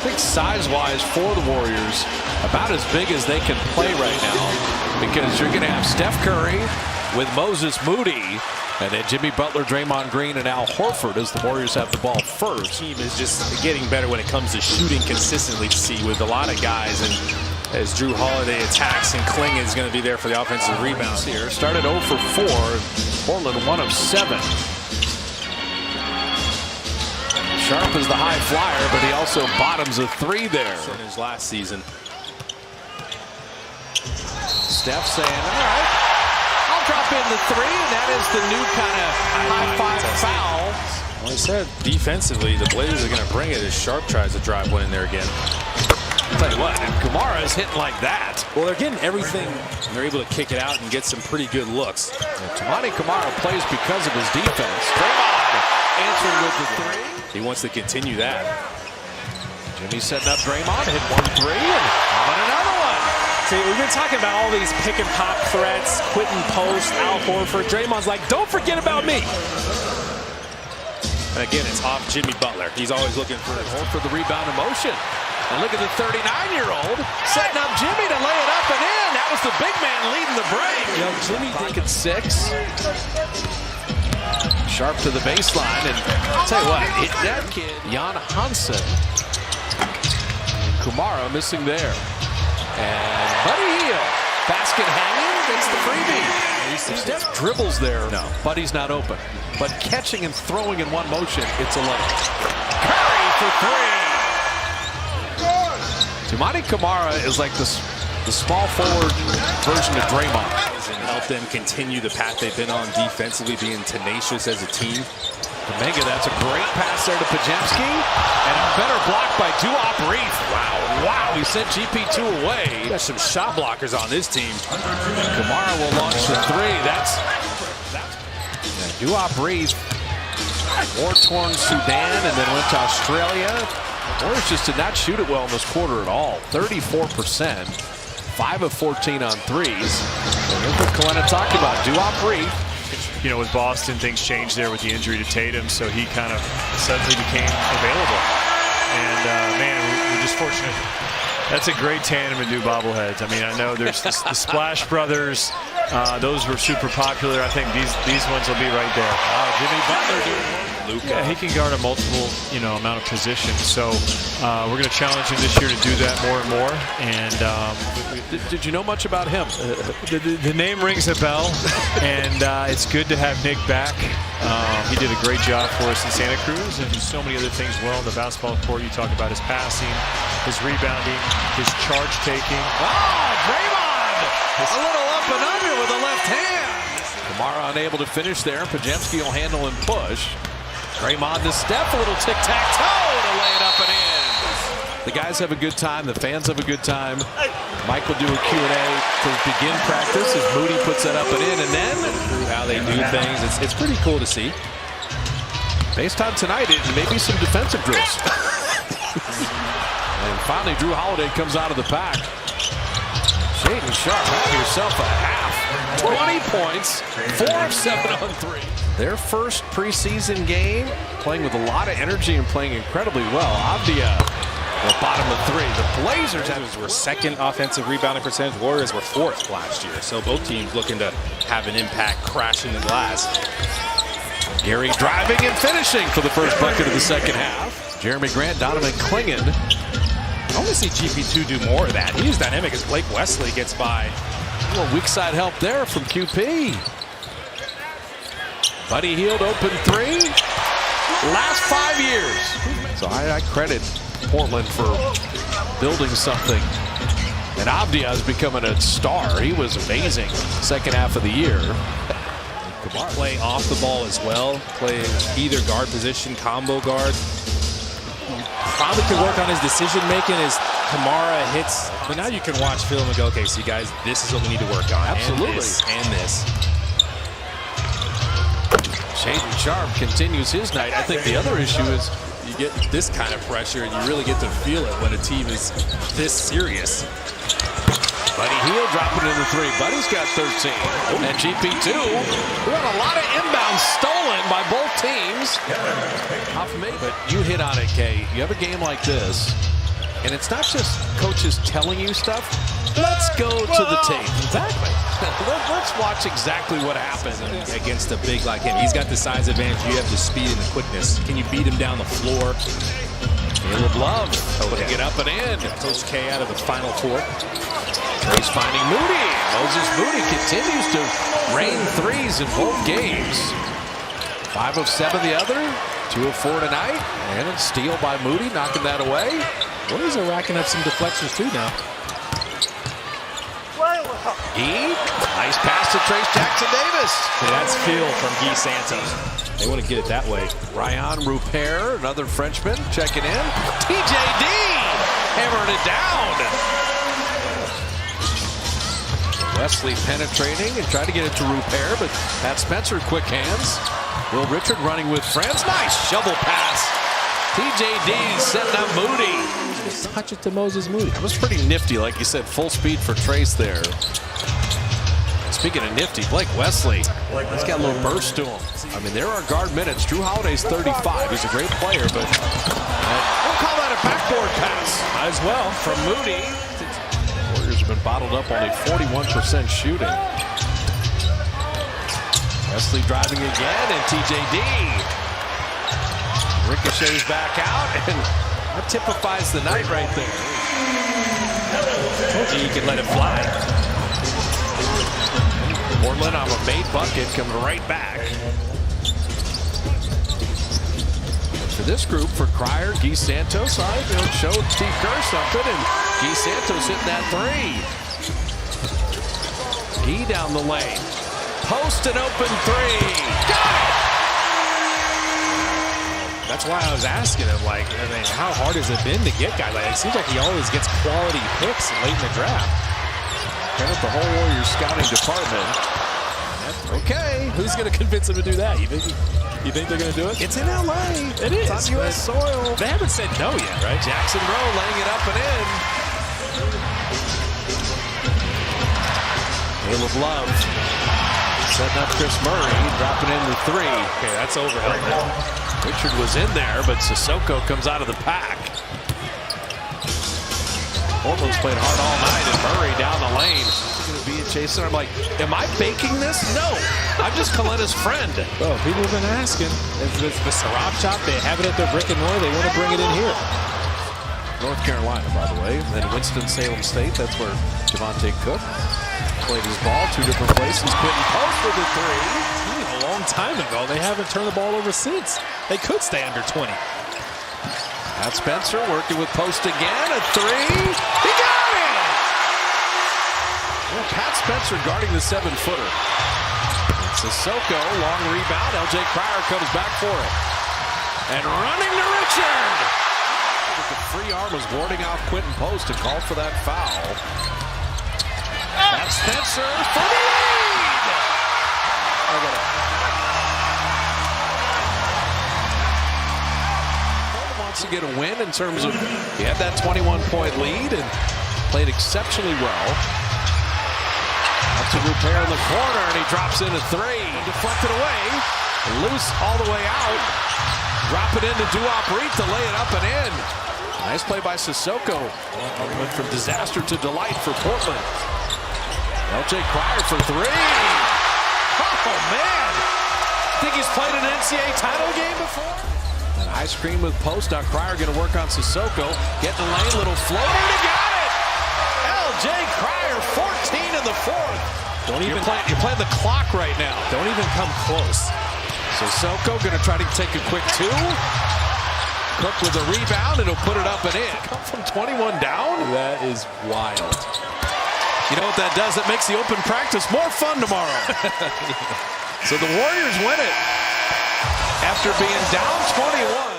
think size-wise for the Warriors, about as big as they can play right now, because you're going to have Steph Curry with Moses Moody, and then Jimmy Butler, Draymond Green, and Al Horford as the Warriors have the ball first. The team is just getting better when it comes to shooting consistently, with a lot of guys. And as Drew Holiday attacks and Kling is going to be there for the offensive rebounds here. Started 0 for 4. Portland 1 of 7. Sharp is the high flyer, but he also bottoms a 3 there. In his last season. Steph saying, all right, I'll drop in the 3, and that is the new kind of high-five foul. Well, I said defensively, the Blazers are going to bring it as Sharp tries to drive one in there again. I'll tell you what, and Kamara is hitting like that. Well, they're getting everything. They're able to kick it out and get some pretty good looks. Toumani Camara plays because of his defense. Draymond answered with the 3. He wants to continue that. Jimmy setting up Draymond, hit 1 3, and how about another one? See, we've been talking about all these pick and pop threats, Quentin Post, Al Horford. Draymond's like, don't forget about me. And again, it's off Jimmy Butler. He's always looking for Horford the rebound in motion. And look at the 39-year-old setting up Jimmy to lay it up and in. That was the big man leading the break. You know, Jimmy thinking 6. Sharp to the baseline, and I'll tell you what, hit that kid, Jan Hansen. Kumara missing there. And Buddy Hield, basket hanging, gets the freebie. Steph dribbles there. No. Buddy's not open. But catching and throwing in one motion, it's a layup. Curry for 3. Toumani Camara is like the small forward version of Draymond. And help them continue the path they've been on defensively, being tenacious as a team. Kuminga, that's a great pass there to Pajemski. And a better block by Duop Reef. Wow, he sent GP2 away. Got some shot blockers on this team. And Kamara will launch the 3. That's Duop Reef, war-torn Sudan, and then went to Australia. Warriors just did not shoot it well in this quarter at all. 34%, 5 of 14 on 3s. And look what Kalena talked about, Duop Reef. You know, with Boston, things changed there with the injury to Tatum, so he kind of suddenly became available. And, man, we're just fortunate. That's a great tandem of new bobbleheads. I mean, I know there's the Splash Brothers. Those were super popular. I think these ones will be right there. Jimmy Butler doing Luka. Yeah, he can guard a multiple, amount of positions. So we're going to challenge him this year to do that more and more. And did you know much about him? The name rings a bell, and it's good to have Nick back. He did a great job for us in Santa Cruz, and so many other things well in the basketball court. You talk about his passing, his rebounding, his charge taking. Draymond! A little up and under with the left hand. Kamara unable to finish there. Pajemski will handle and push. Draymond to Steph, a little tic-tac-toe to lay it up and in. The guys have a good time. The fans have a good time. Mike will do a Q&A to begin practice as Moody puts that up and in, and then how they do things. It's pretty cool to see. Based on tonight, it may be some defensive drills. And finally, Drew Holiday comes out of the pack. Shaedon Sharpe, have yourself a half. 20 points, 4 of 7 on 3. Their first preseason game, playing with a lot of energy and playing incredibly well. Avdia, the bottom of 3. The Blazers were second offensive rebounding percentage. Warriors were 4th last year. So both teams looking to have an impact, crashing the glass. Gary driving and finishing for the first bucket of the second half. Jeremy Grant, Donovan Clingan. I want to see GP2 do more of that. He's dynamic as Blake Wesley gets by. A little weak side help there from QP. Buddy Hield open 3. Last 5 years. So I credit Portland for building something. And Avdia is becoming a star. He was amazing second half of the year. Play off the ball as well. Play either guard position, combo guard. Probably could work on his decision making as Kamara hits. But now you can watch film and go, okay, see guys, this is what we need to work on. Absolutely. And this. Shaedon Sharpe continues his night. I think the other issue is you get this kind of pressure and you really get to feel it when a team is this serious. Buddy Hield dropping in the 3. Buddy's got 13. And GP2, we got a lot of inbounds stolen by both teams. Off me, but you hit on it, Kay. You have a game like this, And it's not just coaches telling you stuff. Let's go to the tape. Exactly. Let's watch exactly what happened Against a big like him. He's got the size advantage. You have the speed and the quickness. Can you beat him down the floor? Caleb Love putting it up and in. Coach K out of the Final Four. He's finding Moody. Moses Moody continues to rain threes in both games. 5 of 7 the other. 2 of 4 tonight. And a steal by Moody, knocking that away. Warriors are racking up some deflections too now. Nice pass to Trace Jackson-Davis. Yeah, that's feel from Guy Santos. They want to get it that way. Ryan Rupert, another Frenchman, checking in. TJD hammering it down. Wesley penetrating and trying to get it to Rupert, but Pat Spencer, quick hands. Will Richard running with friends. Nice shovel pass. TJD setting up Moody. Just touch it to Moses Moody. That was pretty nifty, like you said, full speed for Trace there. Speaking of nifty, Blake Wesley, he's got a little burst to him. I mean, there are guard minutes. Drew Holiday's 35. He's a great player, but we'll call that a backboard pass. Might as well. From Moody. Warriors have been bottled up, only 41% shooting. Wesley driving again, and TJD ricochets back out, and that typifies the night right there. Told you can let it fly. Portland on a made bucket coming right back. For this group, for Cryer, Guy Santos, showed Steve Kerr something, and Guy Santos hitting that three. He down the lane. Post and open three. Got it! That's why I was asking him, like, I mean, how hard has it been to get guys like that? It seems like he always gets quality picks late in the draft. Credit the whole Warriors scouting department. Okay, who's going to convince him to do that? You think they're going to do it? It's in LA. It is. It's on U.S. soil. They haven't said no yet, right? Jackson Rowe laying it up and in. Caleb Love setting up Chris Murray, dropping in the three. Okay, that's overhead now. Richard was in there, but Sissoko comes out of the pack. Portland's played hard all night, and Murray down the lane. He's going to be chasing. I'm like, am I baking this? No, I'm just Coletta's friend. Oh, people have been asking. It's the Sarab shop. They have it at their brick and mortar. They want to bring it in here. North Carolina, by the way. Then Winston-Salem State. That's where Javonte Cook played his ball. 2 different places. Quentin Post with a three. A long time ago. They haven't turned the ball over since. They could stay under 20. Pat Spencer working with Post again. A three. He got it! Well, Pat Spencer guarding the 7-footer. Sissoko, long rebound. LJ Cryer comes back for it. And running to Richard. The free arm was warding off Quentin Post and called for that foul. Pat Spencer for the lead! Portland wants to get a win in terms of he had that 21-point lead and played exceptionally well. Up to Rupert in the corner, and he drops in a three. Deflected away. Loose all the way out. Drop it into Duop Reed to lay it up and in. Nice play by Sissoko. Went from disaster to delight for Portland. LJ Cryer for three. Oh, man. Think he's played an NCAA title game before? An ice cream with Post. Now Cryer going to work on Sissoko. Get in the lane, little floater, and he got it! LJ Cryer, 14 in the fourth. You're playing the clock right now. Don't even come close. Sissoko going to try to take a quick two. Cook with a rebound, and he'll put it up and in. Come from 21 down? That is wild. You know what that does? It makes the open practice more fun tomorrow. So the Warriors win it after being down 21.